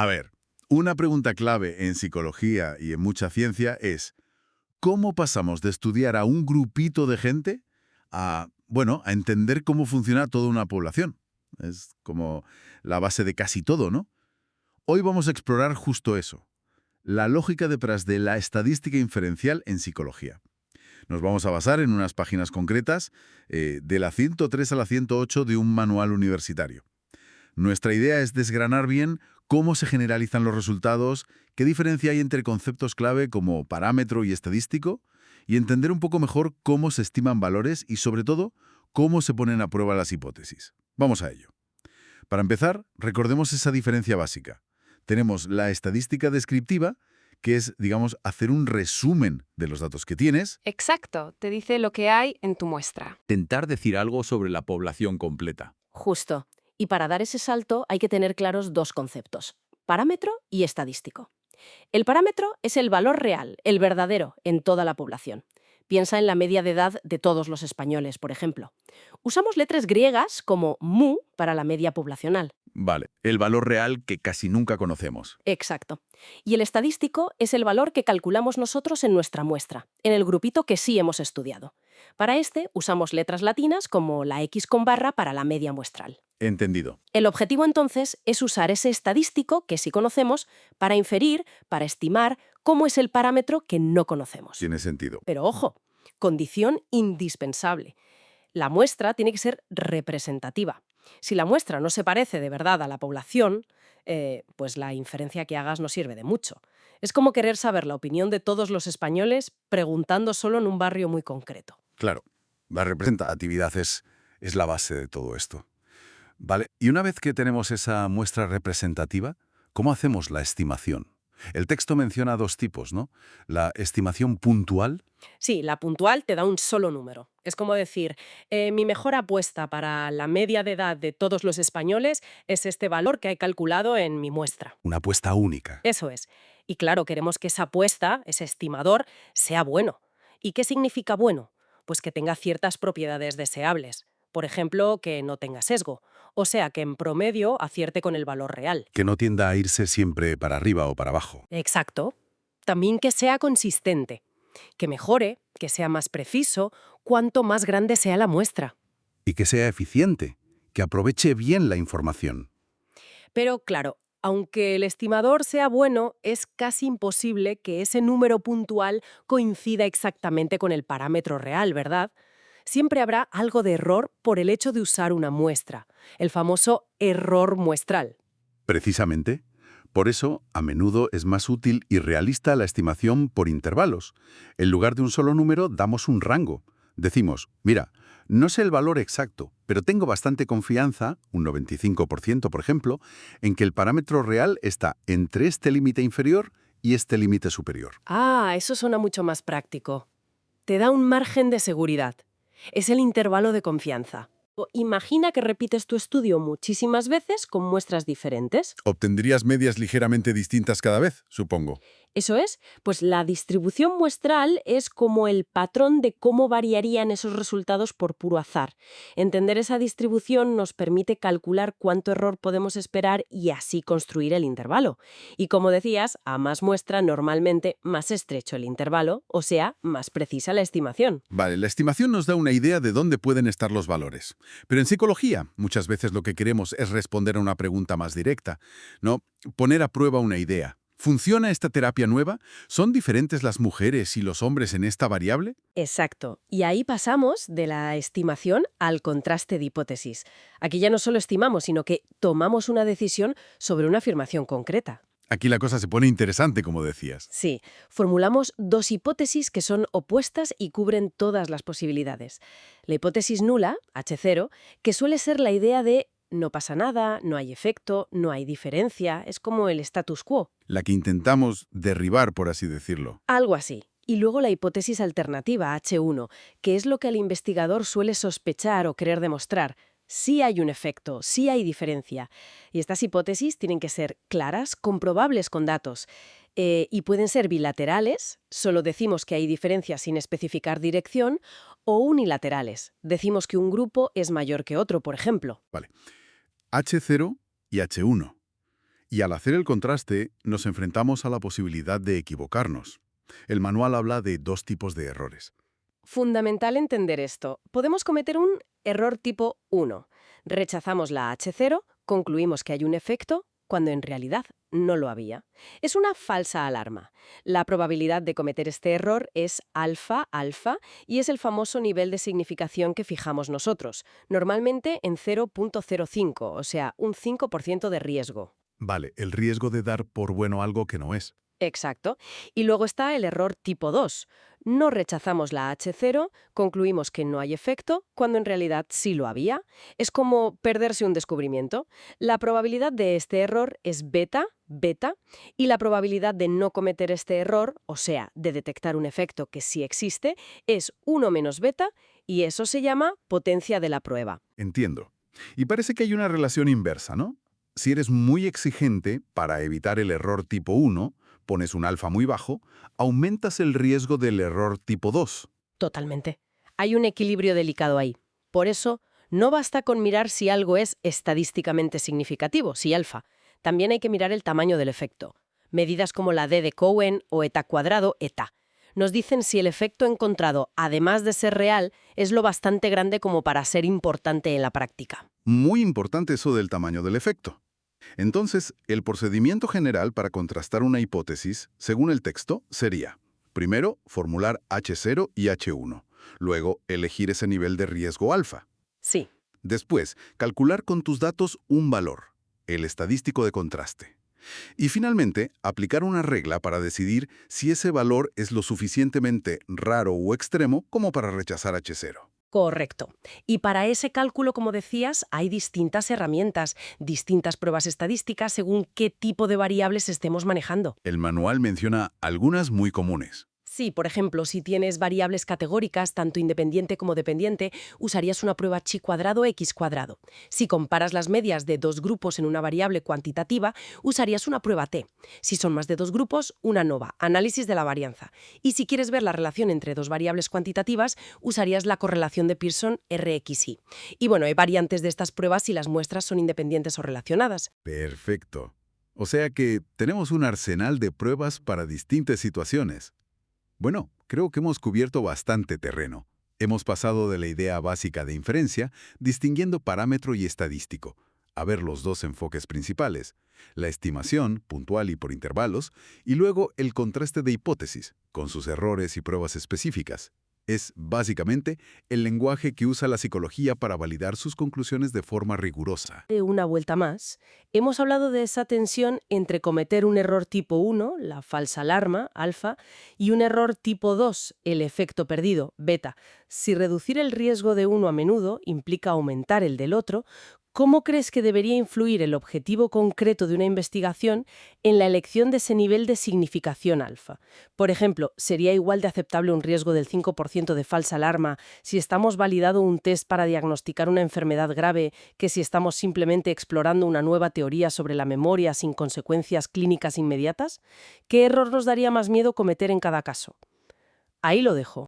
A ver, una pregunta clave en psicología y en mucha ciencia es, ¿cómo pasamos de estudiar a un grupito de gente a entender cómo funciona toda una población? Es como la base de casi todo, ¿no? Hoy vamos a explorar justo eso, la lógica detrás de la estadística inferencial en psicología. Nos vamos a basar en unas páginas concretas, de la 103 a la 108 de un manual universitario. Nuestra idea es desgranar bien cómo se generalizan los resultados, qué diferencia hay entre conceptos clave como parámetro y estadístico, y entender un poco mejor cómo se estiman valores y, sobre todo, cómo se ponen a prueba las hipótesis. Vamos a ello. Para empezar, recordemos esa diferencia básica. Tenemos la estadística descriptiva, que es, digamos, hacer un resumen de los datos que tienes. Exacto, te dice lo que hay en tu muestra. Intentar decir algo sobre la población completa. Justo. Y para dar ese salto hay que tener claros dos conceptos, parámetro y estadístico. El parámetro es el valor real, el verdadero, en toda la población. Piensa en la media de edad de todos los españoles, por ejemplo. Usamos letras griegas como mu para la media poblacional. Vale, el valor real que casi nunca conocemos. Exacto. Y el estadístico es el valor que calculamos nosotros en nuestra muestra, en el grupito que sí hemos estudiado. Para este usamos letras latinas como la X con barra para la media muestral. Entendido. El objetivo entonces es usar ese estadístico que sí conocemos para inferir, para estimar cómo es el parámetro que no conocemos. Tiene sentido. Pero ojo, condición indispensable. La muestra tiene que ser representativa. Si la muestra no se parece de verdad a la población, pues la inferencia que hagas no sirve de mucho. Es como querer saber la opinión de todos los españoles preguntando solo en un barrio muy concreto. Claro, la representatividad es la base de todo esto. Vale, y una vez que tenemos esa muestra representativa, ¿cómo hacemos la estimación? El texto menciona dos tipos, ¿no? La estimación puntual. Sí, la puntual te da un solo número. Es como decir, mi mejor apuesta para la media de edad de todos los españoles es este valor que he calculado en mi muestra. Una apuesta única. Eso es. Y claro, queremos que esa apuesta, ese estimador, sea bueno. ¿Y qué significa bueno? Pues que tenga ciertas propiedades deseables. Por ejemplo, que no tenga sesgo. O sea, que en promedio acierte con el valor real. Que no tienda a irse siempre para arriba o para abajo. Exacto. También que sea consistente. Que mejore, que sea más preciso, cuanto más grande sea la muestra. Y que sea eficiente, que aproveche bien la información. Pero claro, aunque el estimador sea bueno, es casi imposible que ese número puntual coincida exactamente con el parámetro real, ¿verdad? Siempre habrá algo de error por el hecho de usar una muestra, el famoso error muestral. Precisamente, por eso, a menudo es más útil y realista la estimación por intervalos. En lugar de un solo número, damos un rango. Decimos, mira, no sé el valor exacto, pero tengo bastante confianza, un 95% por ejemplo, en que el parámetro real está entre este límite inferior y este límite superior. Ah, eso suena mucho más práctico. Te da un margen de seguridad. Es el intervalo de confianza. Imagina que repites tu estudio muchísimas veces con muestras diferentes. Obtendrías medias ligeramente distintas cada vez, supongo. Eso es, pues la distribución muestral es como el patrón de cómo variarían esos resultados por puro azar. Entender esa distribución nos permite calcular cuánto error podemos esperar y así construir el intervalo. Y como decías, a más muestra normalmente más estrecho el intervalo, o sea, más precisa la estimación. Vale, la estimación nos da una idea de dónde pueden estar los valores. Pero en psicología, muchas veces lo que queremos es responder a una pregunta más directa, ¿no? Poner a prueba una idea. ¿Funciona esta terapia nueva? ¿Son diferentes las mujeres y los hombres en esta variable? Exacto. Y ahí pasamos de la estimación al contraste de hipótesis. Aquí ya no solo estimamos, sino que tomamos una decisión sobre una afirmación concreta. Aquí la cosa se pone interesante, como decías. Sí, formulamos dos hipótesis que son opuestas y cubren todas las posibilidades. La hipótesis nula, H0, que suele ser la idea de no pasa nada, no hay efecto, no hay diferencia, es como el status quo. La que intentamos derribar, por así decirlo. Algo así. Y luego la hipótesis alternativa, H1, que es lo que el investigador suele sospechar o querer demostrar. Sí hay un efecto, sí hay diferencia. Y estas hipótesis tienen que ser claras, comprobables con datos. Y pueden ser bilaterales, solo decimos que hay diferencias sin especificar dirección, o unilaterales, decimos que un grupo es mayor que otro, por ejemplo. Vale. H0 y H1. Y al hacer el contraste, nos enfrentamos a la posibilidad de equivocarnos. El manual habla de dos tipos de errores. Fundamental entender esto. Podemos cometer un error tipo 1. Rechazamos la H0, concluimos que hay un efecto, cuando en realidad no lo había. Es una falsa alarma. La probabilidad de cometer este error es alfa, y es el famoso nivel de significación que fijamos nosotros, normalmente en 0.05, o sea, un 5% de riesgo. Vale, el riesgo de dar por bueno algo que no es. Exacto. Y luego está el error tipo 2. No rechazamos la H0, concluimos que no hay efecto, cuando en realidad sí lo había. Es como perderse un descubrimiento. La probabilidad de este error es beta, y la probabilidad de no cometer este error, o sea, de detectar un efecto que sí existe, es 1 menos beta, y eso se llama potencia de la prueba. Entiendo. Y parece que hay una relación inversa, ¿no? Si eres muy exigente para evitar el error tipo 1, pones un alfa muy bajo, aumentas el riesgo del error tipo 2. Totalmente. Hay un equilibrio delicado ahí. Por eso, no basta con mirar si algo es estadísticamente significativo, si alfa. También hay que mirar el tamaño del efecto. Medidas como la D de Cohen o eta cuadrado, eta. Nos dicen si el efecto encontrado, además de ser real, es lo bastante grande como para ser importante en la práctica. Muy importante eso del tamaño del efecto. Entonces, el procedimiento general para contrastar una hipótesis, según el texto, sería: primero, formular H0 y H1. Luego, elegir ese nivel de riesgo alfa. Sí. Después, calcular con tus datos un valor, el estadístico de contraste. Y finalmente, aplicar una regla para decidir si ese valor es lo suficientemente raro o extremo como para rechazar H0. Correcto. Y para ese cálculo, como decías, hay distintas herramientas, distintas pruebas estadísticas según qué tipo de variables estemos manejando. El manual menciona algunas muy comunes. Sí, por ejemplo, si tienes variables categóricas, tanto independiente como dependiente, usarías una prueba chi cuadrado x cuadrado. Si comparas las medias de dos grupos en una variable cuantitativa, usarías una prueba t. Si son más de dos grupos, una nova, análisis de la varianza. Y si quieres ver la relación entre dos variables cuantitativas, usarías la correlación de Pearson RXY. Y bueno, hay variantes de estas pruebas si las muestras son independientes o relacionadas. Perfecto. O sea que tenemos un arsenal de pruebas para distintas situaciones. Bueno, creo que hemos cubierto bastante terreno. Hemos pasado de la idea básica de inferencia, distinguiendo parámetro y estadístico, a ver los dos enfoques principales: la estimación, puntual y por intervalos, y luego el contraste de hipótesis, con sus errores y pruebas específicas. Es, básicamente, el lenguaje que usa la psicología para validar sus conclusiones de forma rigurosa. Una vuelta más, hemos hablado de esa tensión entre cometer un error tipo 1, la falsa alarma, alfa, y un error tipo 2, el efecto perdido, beta. Si reducir el riesgo de uno a menudo implica aumentar el del otro, ¿cómo crees que debería influir el objetivo concreto de una investigación en la elección de ese nivel de significación alfa? Por ejemplo, ¿sería igual de aceptable un riesgo del 5% de falsa alarma si estamos validando un test para diagnosticar una enfermedad grave que si estamos simplemente explorando una nueva teoría sobre la memoria sin consecuencias clínicas inmediatas? ¿Qué error nos daría más miedo cometer en cada caso? Ahí lo dejo.